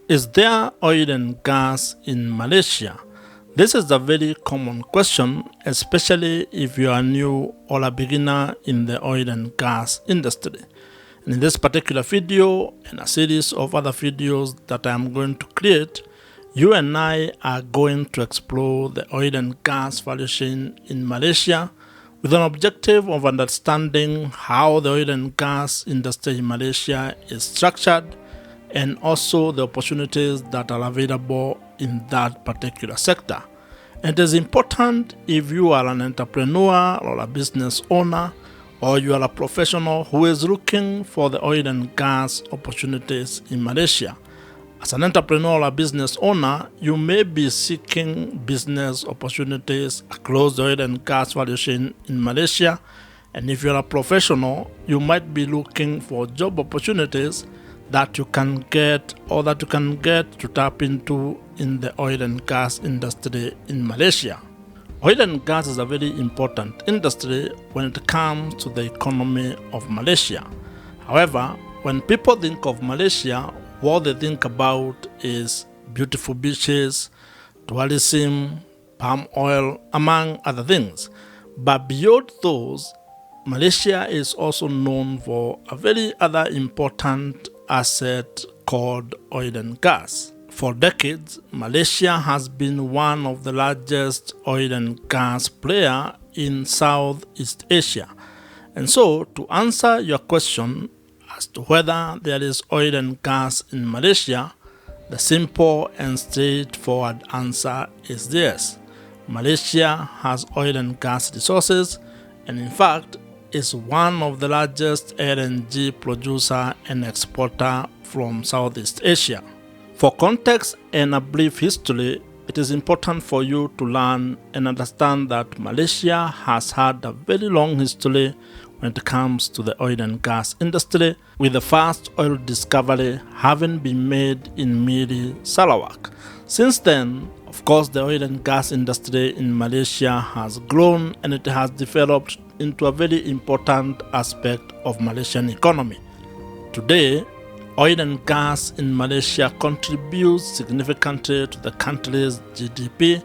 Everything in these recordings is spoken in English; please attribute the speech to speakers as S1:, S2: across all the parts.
S1: Is there oil and gas in Malaysia? This is a very common question, especially if you are new or a beginner in the oil and gas industry. And in this particular video and a series of other videos that I am going to create, you and I are going to explore the oil and gas value chain in Malaysia with an objective of understanding how the oil and gas industry in Malaysia is structured and also the opportunities that are available in that particular sector. It is important if you are an entrepreneur or a business owner or you are a professional who is looking for the oil and gas opportunities in Malaysia. As an entrepreneur or a business owner, you may be seeking business opportunities across the oil and gas value chain in Malaysia. And if you're a professional, you might be looking for job opportunities that you can get to tap into in the oil and gas industry in Malaysia. Oil and gas is a very important industry when it comes to the economy of Malaysia. However, when people think of Malaysia, what they think about is beautiful beaches, tourism, palm oil, among other things. But beyond those, Malaysia is also known for a very other important asset called oil and gas. For decades, Malaysia has been one of the largest oil and gas player in Southeast Asia. And so, to answer your question as to whether there is oil and gas in Malaysia, the simple and straightforward answer is yes. Malaysia has oil and gas resources, and in fact, is one of the largest LNG producer and exporter from Southeast Asia. For context and a brief history, it is important for you to learn and understand that Malaysia has had a very long history when it comes to the oil and gas industry, with the first oil discovery having been made in Miri, Sarawak. Since then, of course, the oil and gas industry in Malaysia has grown and it has developed into a very important aspect of Malaysian economy. Today, oil and gas in Malaysia contributes significantly to the country's GDP,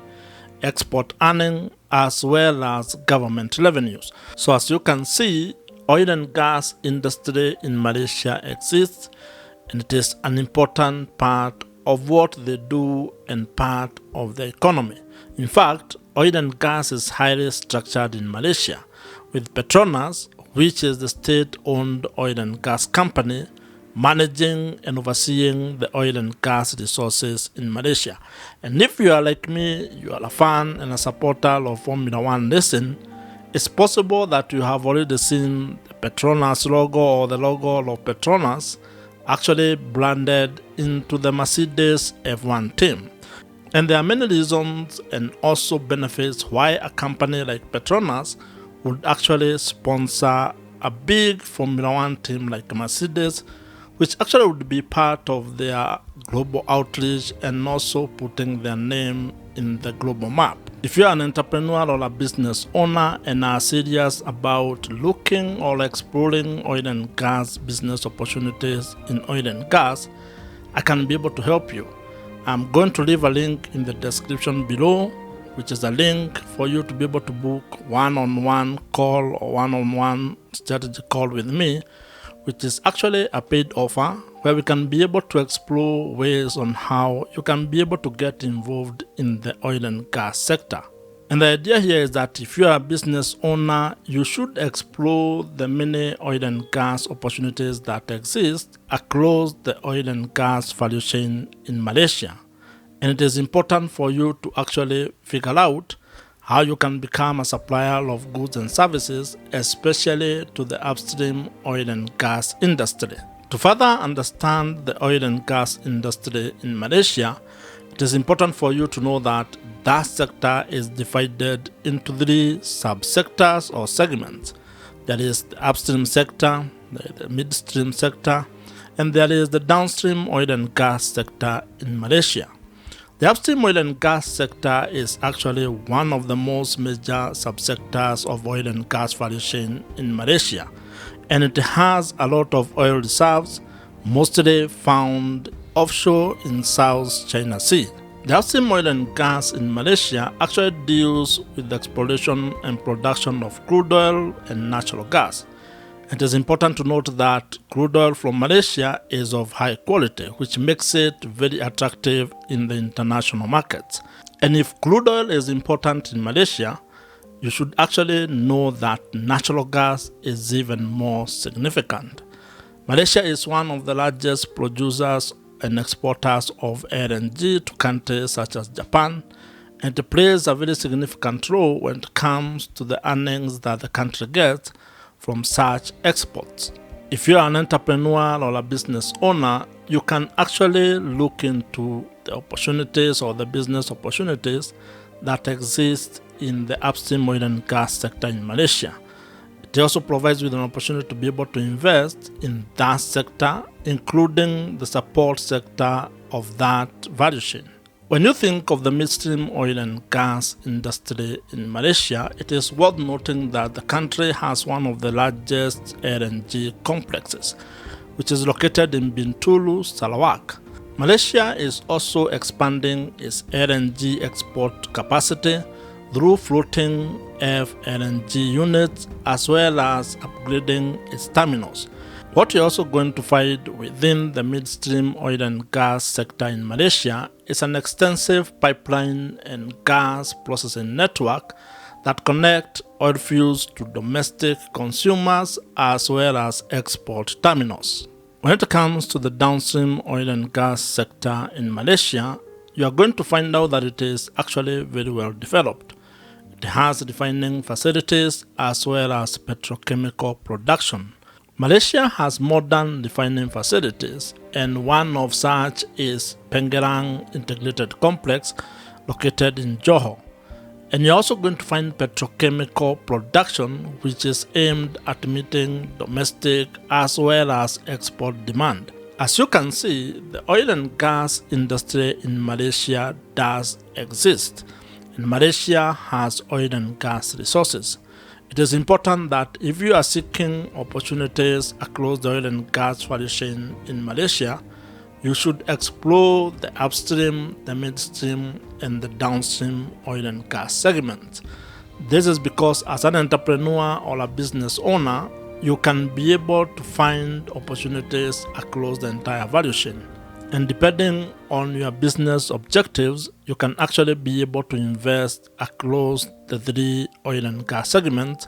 S1: export earning, as well as government revenues. So as you can see, oil and gas industry in Malaysia exists, and it is an important part of what they do and part of the economy. In fact, oil and gas is highly structured in Malaysia, with Petronas, which is the state-owned oil and gas company, managing and overseeing the oil and gas resources in Malaysia. And if you are like me, you are a fan and a supporter of Formula One racing, it's possible that you have already seen the Petronas logo or the logo of Petronas actually branded into the Mercedes F1 team. And there are many reasons and also benefits why a company like Petronas would actually sponsor a big Formula One team like Mercedes, which actually would be part of their global outreach and also putting their name in the global map. If you are an entrepreneur or a business owner and are serious about looking or exploring oil and gas business opportunities in oil and gas, I can be able to help you. I'm going to leave a link in the description below, which is a link for you to be able to book one-on-one call or one-on-one strategy call with me, which is actually a paid offer where we can be able to explore ways on how you can be able to get involved in the oil and gas sector. And the idea here is that if you are a business owner, you should explore the many oil and gas opportunities that exist across the oil and gas value chain in Malaysia. And it is important for you to actually figure out how you can become a supplier of goods and services, especially to the upstream oil and gas industry. To further understand the oil and gas industry in Malaysia, it is important for you to know that that sector is divided into three subsectors or segments. There is the upstream sector, the midstream sector, and there is the downstream oil and gas sector in Malaysia. The upstream oil and gas sector is actually one of the most major subsectors of oil and gas value chain in Malaysia, and it has a lot of oil reserves, mostly found offshore in South China Sea. The upstream oil and gas in Malaysia actually deals with the exploration and production of crude oil and natural gas. It is important to note that crude oil from Malaysia is of high quality, which makes it very attractive in the international markets. And if crude oil is important in Malaysia, you should actually know that natural gas is even more significant. Malaysia is one of the largest producers and exporters of LNG to countries such as Japan, and it plays a very significant role when it comes to the earnings that the country gets from such exports. If you are an entrepreneur or a business owner, you can actually look into the opportunities or the business opportunities that exist in the upstream oil and gas sector in Malaysia. It also provides you with an opportunity to be able to invest in that sector, including the support sector of that value chain. When you think of the midstream oil and gas industry in Malaysia, it is worth noting that the country has one of the largest LNG complexes, which is located in Bintulu, Sarawak. Malaysia is also expanding its LNG export capacity through floating FLNG units as well as upgrading its terminals. What you're also going to find within the midstream oil and gas sector in Malaysia is an extensive pipeline and gas processing network that connect oil fields to domestic consumers as well as export terminals. When it comes to the downstream oil and gas sector in Malaysia, you are going to find out that it is actually very well developed. It has refining facilities as well as petrochemical production. Malaysia has modern refining facilities, and one of such is Pengerang Integrated Complex located in Johor. And you're also going to find petrochemical production, which is aimed at meeting domestic as well as export demand. As you can see, the oil and gas industry in Malaysia does exist, and Malaysia has oil and gas resources. It is important that if you are seeking opportunities across the oil and gas value chain in Malaysia, you should explore the upstream, the midstream, and the downstream oil and gas segments. This is because as an entrepreneur or a business owner, you can be able to find opportunities across the entire value chain. And depending on your business objectives, you can actually be able to invest across the three oil and gas segments,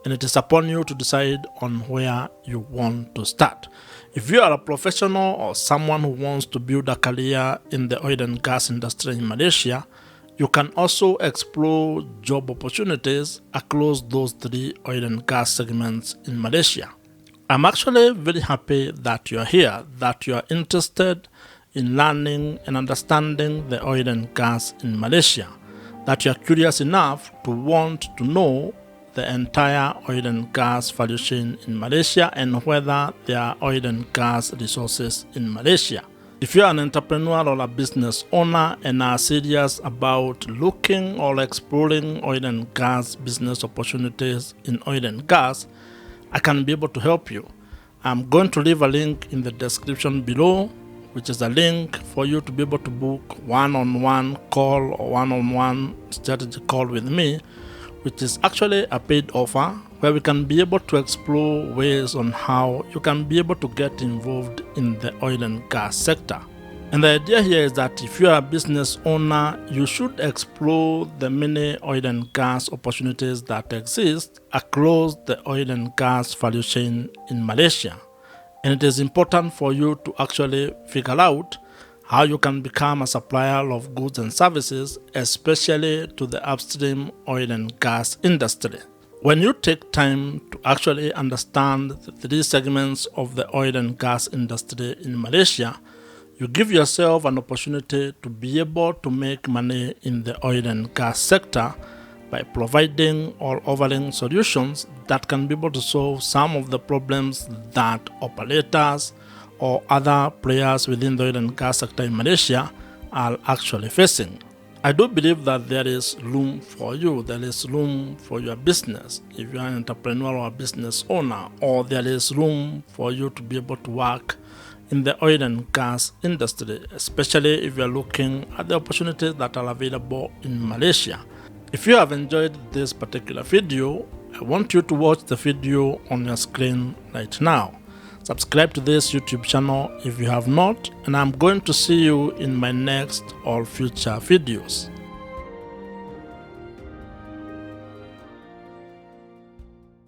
S1: and it is upon you to decide on where you want to start. If you are a professional or someone who wants to build a career in the oil and gas industry in Malaysia, you can also explore job opportunities across those three oil and gas segments in Malaysia. I'm actually very happy that you are here, that you are interested in learning and understanding the oil and gas in Malaysia, that you are curious enough to want to know the entire oil and gas value chain in Malaysia and whether there are oil and gas resources in Malaysia. If you are an entrepreneur or a business owner and are serious about looking or exploring oil and gas business opportunities in oil and gas, I can be able to help you. I'm going to leave a link in the description below, which is a link for you to be able to book one-on-one call or one-on-one strategy call with me, which is actually a paid offer where we can be able to explore ways on how you can be able to get involved in the oil and gas sector. And the idea here is that if you are a business owner, you should explore the many oil and gas opportunities that exist across the oil and gas value chain in Malaysia. And it is important for you to actually figure out how you can become a supplier of goods and services, especially to the upstream oil and gas industry. When you take time to actually understand the three segments of the oil and gas industry in Malaysia, you give yourself an opportunity to be able to make money in the oil and gas sector by providing or offering solutions that can be able to solve some of the problems that operators or other players within the oil and gas sector in Malaysia are actually facing. I do believe that there is room for you, there is room for your business if you are an entrepreneur or a business owner, or there is room for you to be able to work in the oil and gas industry, especially if you are looking at the opportunities that are available in Malaysia. If you have enjoyed this particular video, I want you to watch the video on your screen right now. Subscribe to this YouTube channel if you have not, and I'm going to see you in my next or future videos.